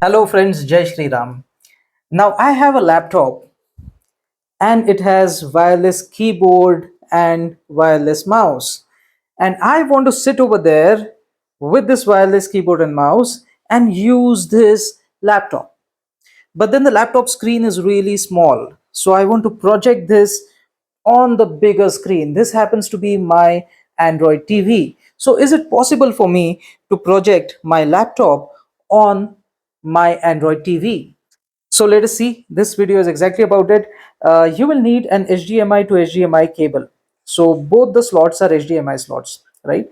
Hello friends, Jai Shri Ram. Now I have a laptop and it has wireless keyboard and wireless mouse. And I want to sit over there with this wireless keyboard and mouse and use this laptop. But then the laptop screen is really small. So I want to project this on the bigger screen. This happens to be my Android TV. So is it possible for me to project my laptop on my Android TV? So let us see. This video is exactly about it. You will need an HDMI to HDMI cable. So both the slots are HDMI slots, right?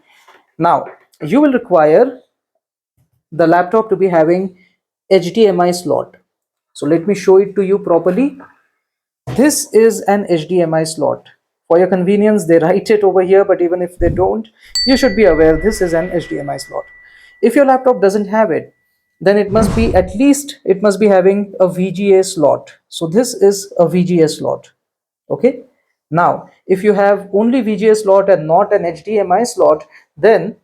Now you will require the laptop to be having HDMI slot. So let me show it to you properly. This is an HDMI slot. For your convenience, they write it over here, but even if they don't, you should be aware this is an HDMI slot. If your laptop doesn't have it, then it must be at least it must be having a VGA slot. So this is a VGA slot. Okay. Now, if you have only VGA slot and not an HDMI slot, then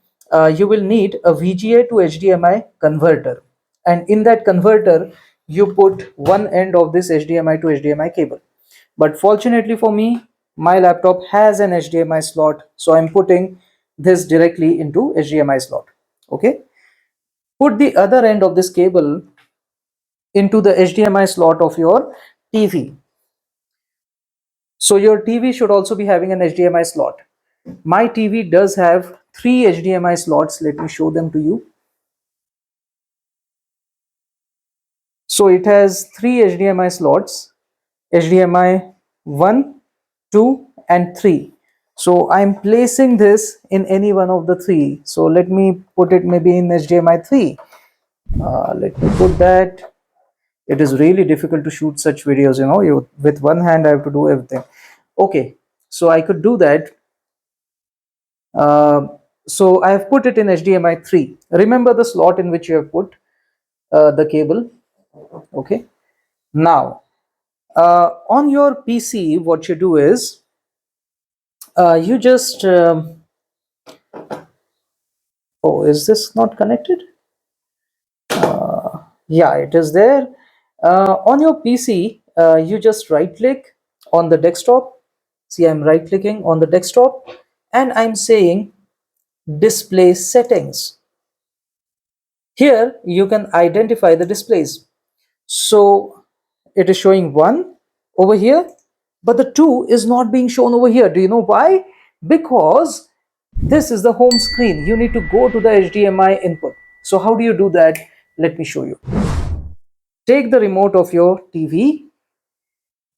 you will need a VGA to HDMI converter. And in that converter, you put one end of this HDMI to HDMI cable. But fortunately for me, my laptop has an HDMI slot, so I'm putting this directly into HDMI slot. Okay. Put the other end of this cable into the HDMI slot of your TV. So your TV should also be having an HDMI slot. My TV does have three HDMI slots. Let me show them to you. So it has three HDMI slots, HDMI 1, 2 and 3. So I'm placing this in any one of the three. So let me put it maybe in HDMI 3. Let me put that. It is really difficult to shoot such videos, with one hand I have to do everything. Okay, so I could do that. Uh, so I have put it in HDMI 3. Remember the slot in which you have put the cable. Okay. Now, on your PC, what you do is you just. Oh, is this not connected? Yeah, it is there. On your PC, you just right click on the desktop. See, I'm right clicking on the desktop and I'm saying display settings. Here you can identify the displays. So it is showing 1 over here, but the 2 is not being shown over here. Do you know why? Because this is the home screen. You need to go to the HDMI input. So how do you do that? Let me show you. Take the remote of your TV,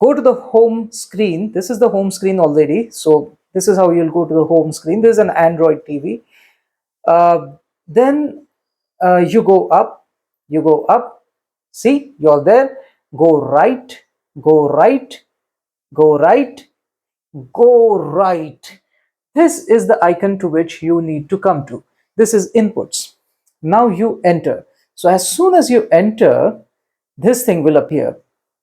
go to the home screen. This is the home screen already. So this is how you'll go to the home screen. This is an Android TV. Then you go up, see, you're there. Go right, go right, go right, go right. This is the icon to which you need to come to. This is inputs. Now you enter. So as soon as you enter, this thing will appear.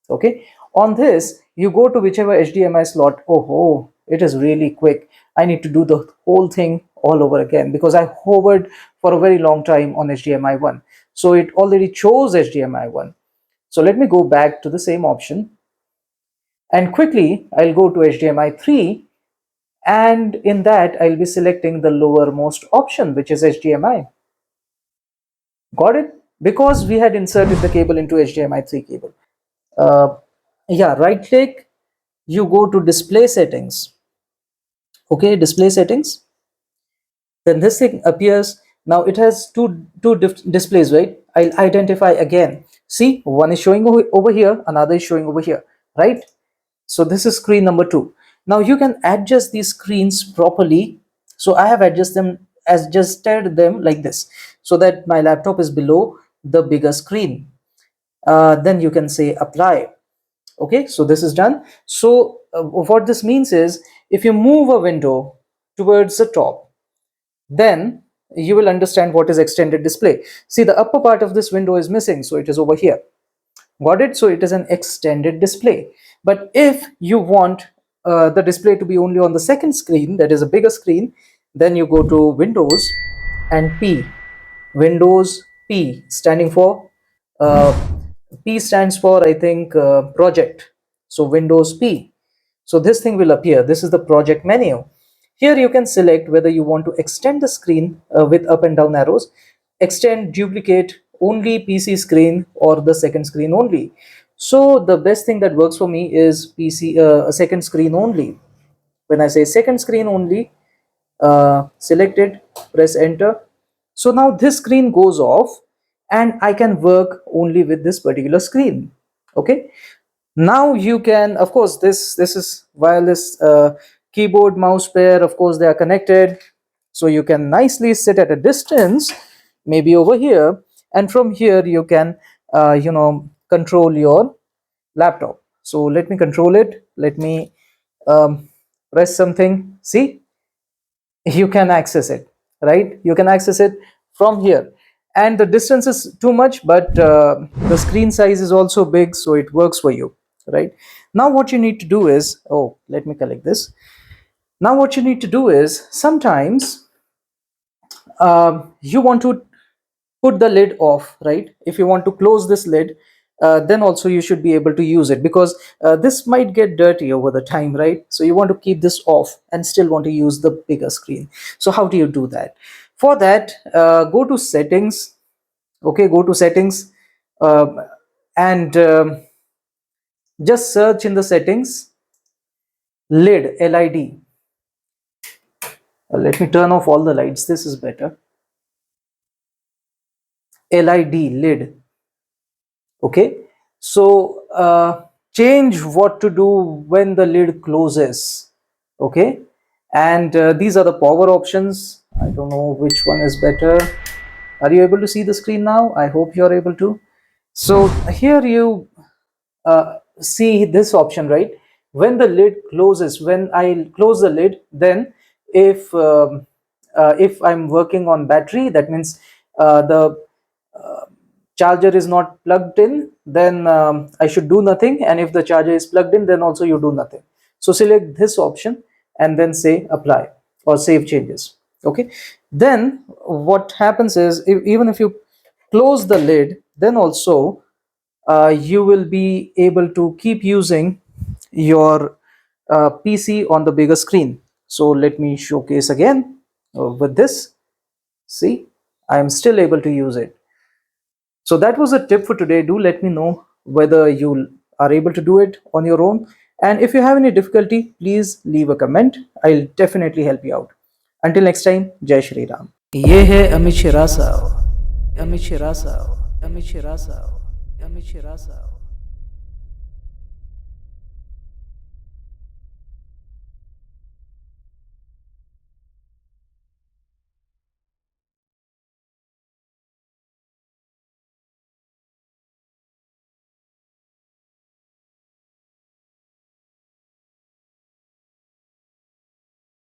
Okay. On this, you go to whichever HDMI slot. Oh, it is really quick. I need to do the whole thing all over again because I hovered for a very long time on HDMI 1. So it already chose HDMI 1. So let me go back to the same option and quickly I'll go to HDMI 3, and in that I'll be selecting the lowermost option, which is HDMI. Got it? Because we had inserted the cable into HDMI 3 cable. Yeah, right click, you go to display settings. Okay, display settings. Then this thing appears. Now it has two displays, right? I'll identify again. See, one is showing over here, another is showing over here, right? So this is screen number 2. Now you can adjust these screens properly. So I have adjusted them like this so that my laptop is below the bigger screen. Then you can say apply. Okay, so this is done. So what this means is if you move a window towards the top, then you will understand what is extended display. See, the upper part of this window is missing, so it is over here. Got it? So it is an extended display. But if you want the display to be only on the second screen, that is a bigger screen, then you go to Windows and P. Windows P, standing for uh, P stands for, I think, project. So Windows P. So this thing will appear. This is the project menu. Here you can select whether you want to extend the screen with up and down arrows, extend, duplicate, only PC screen, or the second screen only. So the best thing that works for me is PC second screen only. When I say second screen only, select it, press enter. So now this screen goes off and I can work only with this particular screen. Okay. Now you can, of course, this is wireless keyboard mouse pair. Of course, they are connected. So you can nicely sit at a distance, maybe over here, and from here you can, control your laptop. So let me control it. Let me press something. See, you can access it, right? You can access it from here, and the distance is too much, but the screen size is also big, so it works for you, right? Now what you need to do is, oh, let me collect this. Now what you need to do is, sometimes you want to put the lid off, right? If you want to close this lid, then also you should be able to use it, because this might get dirty over the time, right? So you want to keep this off and still want to use the bigger screen. So how do you do that? For that, go to settings. Okay, go to settings, uh, and just search in the settings lid, lid. Let me turn off all the lights, this is better. Lid. Okay, so change what to do when the lid closes. Okay, and these are the power options. I don't know which one is better. Are you able to see the screen now? I hope you're able to. So here you see this option, right? When the lid closes, when I close the lid, then if I'm working on battery, that means the charger is not plugged in, then I should do nothing, and if the charger is plugged in, then also you do nothing. So select this option and then say apply or save changes. Okay, then what happens is, even if you close the lid, then also you will be able to keep using your PC on the bigger screen. So let me showcase again with this. See, I am still able to use it. So that was a tip for today. Do let me know whether you are able to do it on your own. And if you have any difficulty, please leave a comment. I'll definitely help you out. Until next time, Jai Shri Ram. ये है अमित शिरासाव, अमित शिरासाव, अमित शिरासाव, अमित शिरासाव.